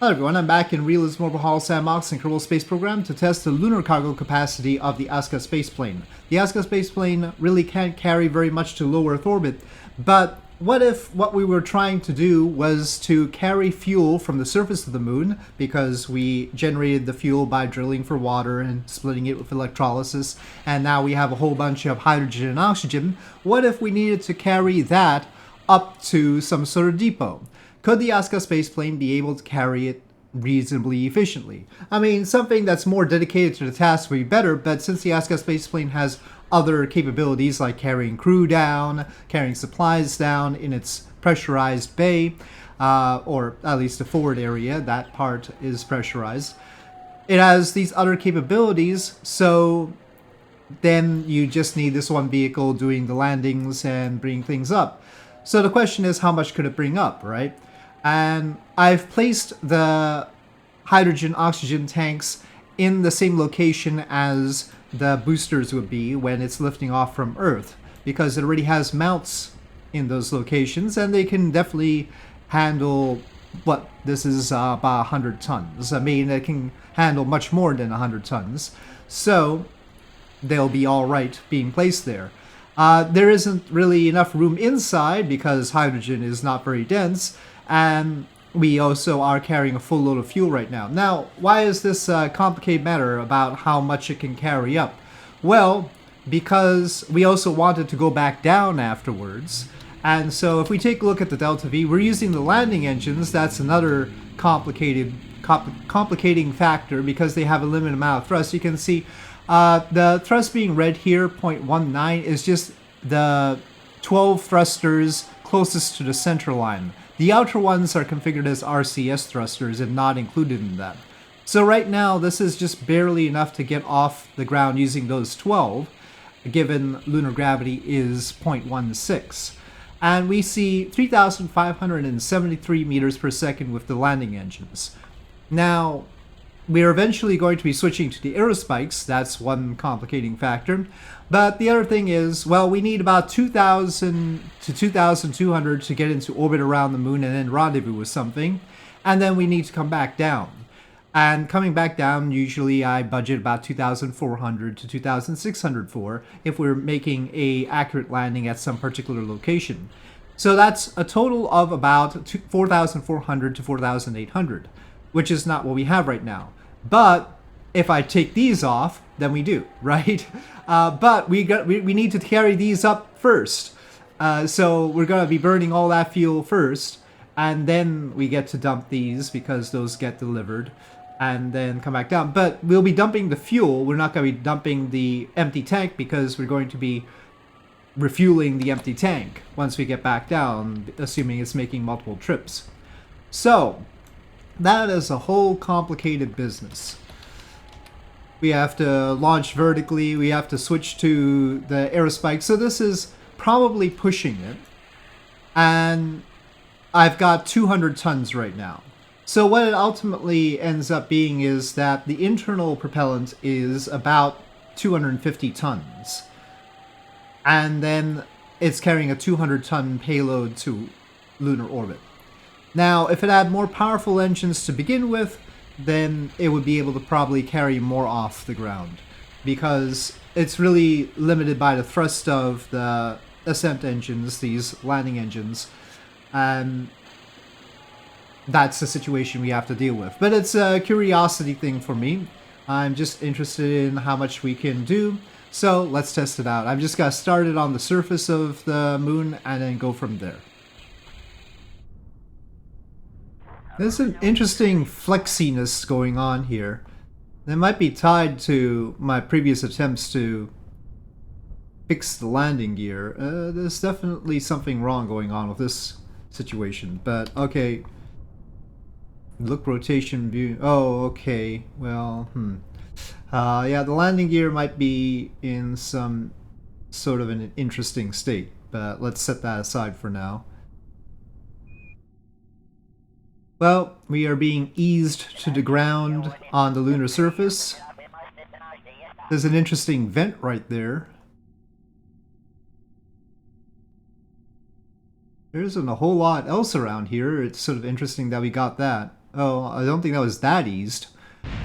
Hello everyone, I'm back in Realism Mobile Hall Sandbox and Kerbal Space Program to test the lunar cargo capacity of the ASCA spaceplane. The ASCA spaceplane really can't carry very much to low Earth orbit, but what if what we were trying to do was to carry fuel from the surface of the moon, because we generated the fuel by drilling for water and splitting it with electrolysis, and now we have a whole bunch of hydrogen and oxygen. What if we needed to carry that up to some sort of depot? Could the ASCA spaceplane be able to carry it reasonably efficiently? I mean, something that's more dedicated to the task would be better, but since the ASCA spaceplane has other capabilities like carrying crew down, carrying supplies down in its pressurized bay, or at least the forward area, that part is pressurized. It has these other capabilities, so then you just need this one vehicle doing the landings and bringing things up. So the question is, how much could it bring up, right? And I've placed the hydrogen-oxygen tanks in the same location as the boosters would be when it's lifting off from Earth, because it already has mounts in those locations, and they can definitely handle what this is about 100 tons. I mean, it can handle much more than 100 tons. So they'll be all right being placed there. There isn't really enough room inside because hydrogen is not very dense, and we also are carrying a full load of fuel right now. Now, why is this a complicated matter about how much it can carry up? Well, because we also wanted to go back down afterwards. And so if we take a look at the Delta V, we're using the landing engines. That's another complicating factor because they have a limited amount of thrust. You can see the thrust being red here, 0.19, is just the 12 thrusters closest to the center line. The outer ones are configured as RCS thrusters and not included in that. So right now, this is just barely enough to get off the ground using those 12, given lunar gravity is 0.16. And we see 3,573 meters per second with the landing engines. Now, we're eventually going to be switching to the aerospikes. That's one complicating factor. But the other thing is, well, we need about 2,000 to 2,200 to get into orbit around the moon and then rendezvous with something. And then we need to come back down. And coming back down, usually I budget about 2,400 to 2,600 for if we're making a accurate landing at some particular location. So that's a total of about 4,400 to 4,800, which is not what we have right now. But if I take these off, then we do, right? But we need to carry these up first. So we're going to be burning all that fuel first, and then we get to dump these because those get delivered, and then come back down. But we'll be dumping the fuel. We're not going to be dumping the empty tank because we're going to be refueling the empty tank once we get back down, assuming it's making multiple trips. So that is a whole complicated business. We have to launch vertically, we have to switch to the aerospike. So this is probably pushing it. And I've got 200 tons right now. So what it ultimately ends up being is that the internal propellant is about 250 tons. And then it's carrying a 200-ton payload to lunar orbit. Now, if it had more powerful engines to begin with, then it would be able to probably carry more off the ground, because it's really limited by the thrust of the ascent engines, these landing engines, and that's the situation we have to deal with. But it's a curiosity thing for me. I'm just interested in how much we can do, so let's test it out. I'm just going to start it on the surface of the moon and then go from there. There's an interesting flexiness going on here. That might be tied to my previous attempts to fix the landing gear. There's definitely something wrong going on with this situation, but okay. Look, rotation view. Oh, okay. Well, yeah, the landing gear might be in some sort of an interesting state, but let's set that aside for now. Well, we are being eased to the ground on the lunar surface. There's an interesting vent right there. There isn't a whole lot else around here. It's sort of interesting that we got that. Oh, I don't think that was that eased.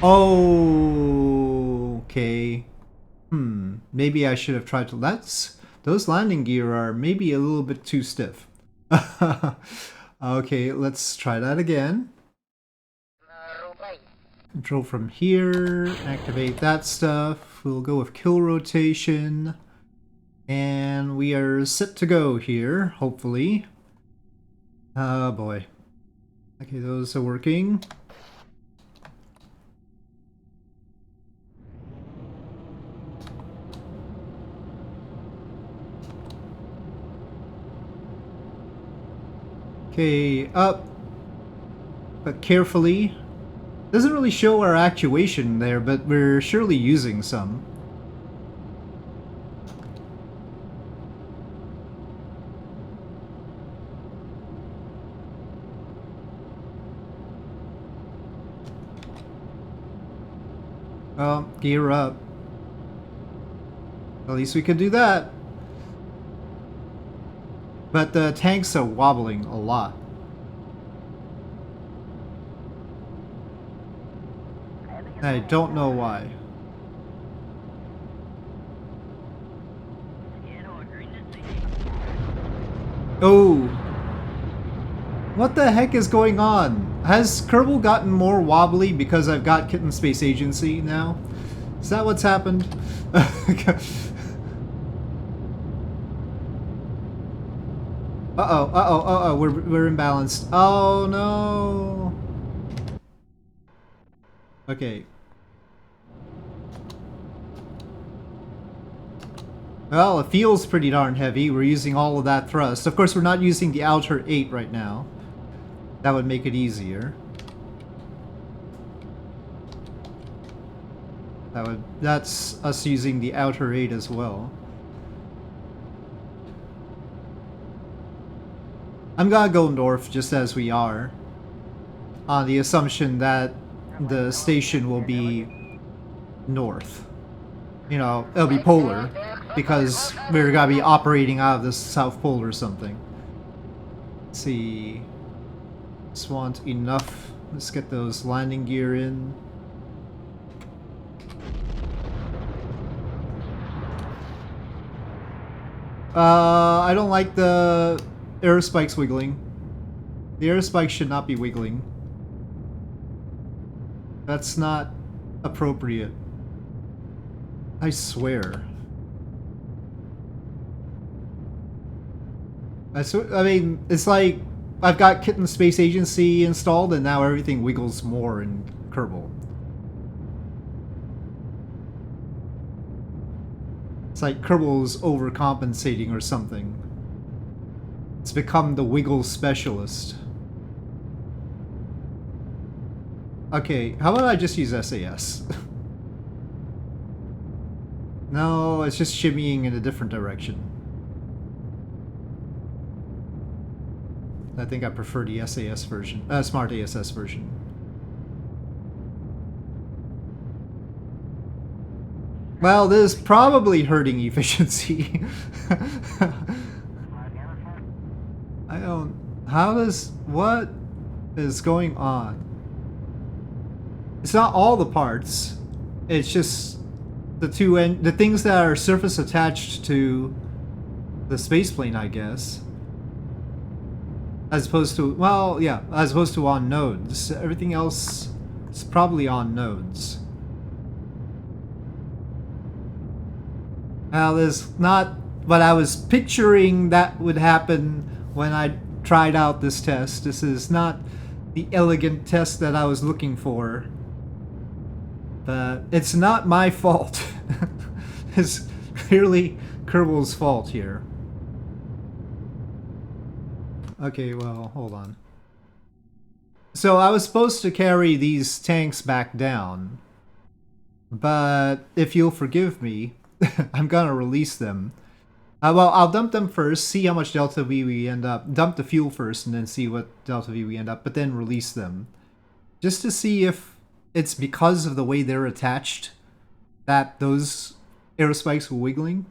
Oh, okay. Maybe I should have tried to... Those landing gear are maybe a little bit too stiff. Okay, let's try that again. Control from here, activate that stuff. We'll go with kill rotation. And we are set to go here, hopefully. Oh boy. Okay, those are working. Okay, up. But carefully. Doesn't really show our actuation there, but we're surely using some. Well, gear up. At least we could do that. But the tanks are wobbling a lot. I don't know why. Oh! What the heck is going on? Has Kerbal gotten more wobbly because I've got Kitten Space Agency now? Is that what's happened? Uh-oh, we're imbalanced. Oh no! Okay. Well, it feels pretty darn heavy. We're using all of that thrust. Of course, we're not using the outer 8 right now. That would make it easier. That's us using the outer 8 as well. I'm gonna go north just as we are, on the assumption that the station will be north. You know, it'll be polar, because we're gonna be operating out of the South Pole or something. Let's see. Just want enough. Let's get those landing gear in. I don't like the aerospikes wiggling. The aerospikes should not be wiggling. That's not appropriate. I swear. I mean, it's like I've got Kitten Space Agency installed and now everything wiggles more in Kerbal. It's like Kerbal's overcompensating or something. It's become the wiggle specialist. Okay, how about I just use SAS? No, it's just shimmying in a different direction. I think I prefer the SAS version, Smart ASS version. Well, this is probably hurting efficiency. I don't... What is going on? It's not all the parts. It's just the things that are surface attached to the spaceplane, I guess. As opposed to, well, yeah, as opposed to on nodes. Everything else is probably on nodes. Well, there's not what I was picturing that would happen when I tried out this test. This is not the elegant test that I was looking for. But it's not my fault. It's clearly Kerbal's fault here. Okay, well, hold on. So I was supposed to carry these tanks back down. But if you'll forgive me, I'm gonna release them. Well, I'll dump them first, see how much Delta V we end up. Dump the fuel first and then see what Delta V we end up, but then release them. Just to see if it's because of the way they're attached that those aerospikes were wiggling.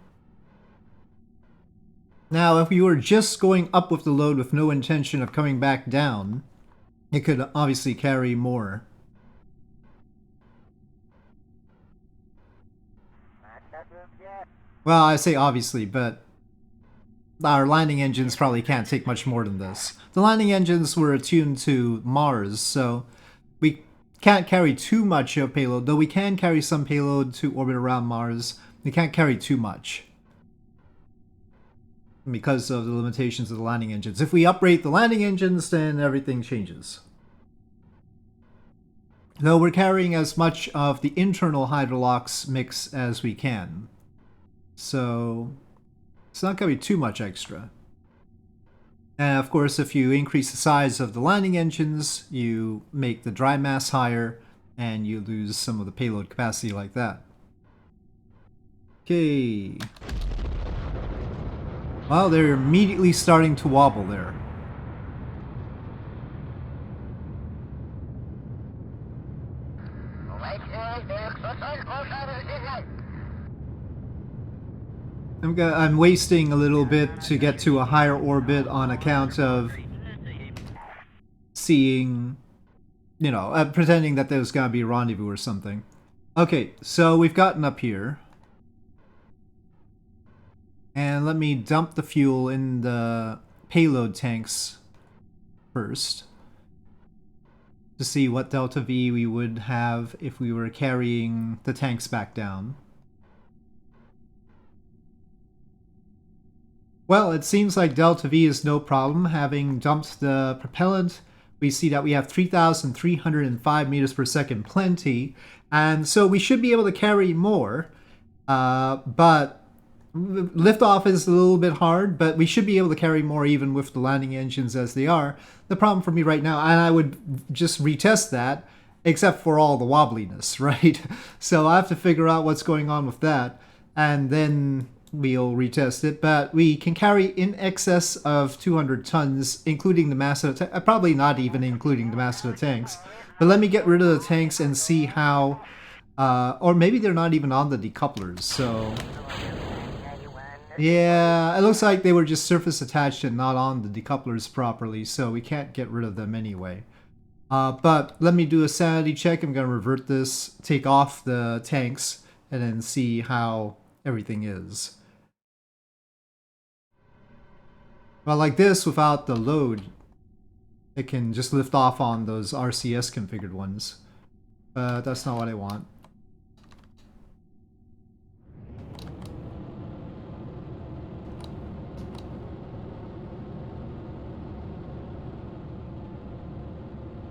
Now, if we were just going up with the load with no intention of coming back down, it could obviously carry more. Well, I say obviously, but our landing engines probably can't take much more than this. The landing engines were attuned to Mars, so we can't carry too much of payload, though we can carry some payload to orbit around Mars. We can't carry too much because of the limitations of the landing engines. If we upgrade the landing engines, then everything changes. Though we're carrying as much of the internal hydrolox mix as we can. So it's not going to be too much extra. And of course, if you increase the size of the landing engines, you make the dry mass higher, and you lose some of the payload capacity like that. Okay. Well, they're immediately starting to wobble there. I'm wasting a little bit to get to a higher orbit on account of seeing, you know, pretending that there's gonna be a rendezvous or something. Okay, so we've gotten up here. And let me dump the fuel in the payload tanks first to see what delta V we would have if we were carrying the tanks back down. Well, it seems like delta V is no problem. Having dumped the propellant, we see that we have 3,305 meters per second plenty, and so we should be able to carry more, but liftoff is a little bit hard, but we should be able to carry more even with the landing engines as they are. The problem for me right now, and I would just retest that, except for all the wobbliness, right? So I have to figure out what's going on with that, and then we'll retest it. But we can carry in excess of 200 tons, including the mass of the probably not even including the mass of the tanks. But let me get rid of the tanks and see how, or maybe they're not even on the decouplers, so... Yeah, it looks like they were just surface attached and not on the decouplers properly, so we can't get rid of them anyway. But let me do a sanity check. I'm going to revert this, take off the tanks, and then see how everything is. Well, like this, without the load, it can just lift off on those RCS configured ones. But that's not what I want.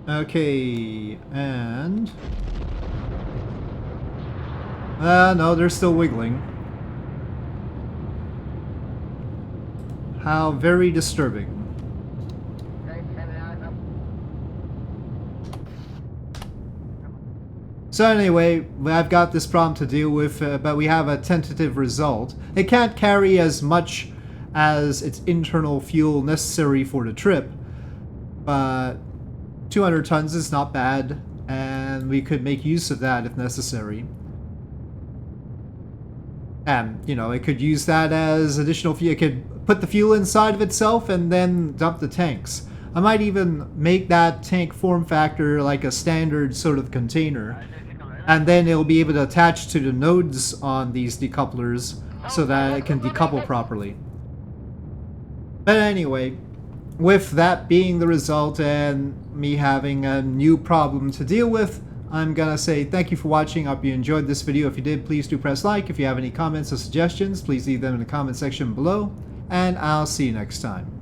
Okay, and... no, they're still wiggling. How very disturbing. So anyway, I've got this problem to deal with, but we have a tentative result. It can't carry as much as its internal fuel necessary for the trip, but 200 tons is not bad, and we could make use of that if necessary. And, you know, it could use that as additional fuel. It could put the fuel inside of itself and then dump the tanks. I might even make that tank form factor like a standard sort of container, and then it'll be able to attach to the nodes on these decouplers so that it can decouple properly. But anyway, with that being the result and me having a new problem to deal with, I'm gonna say thank you for watching. I hope you enjoyed this video. If you did, please do press like. If you have any comments or suggestions, please leave them in the comment section below, and I'll see you next time.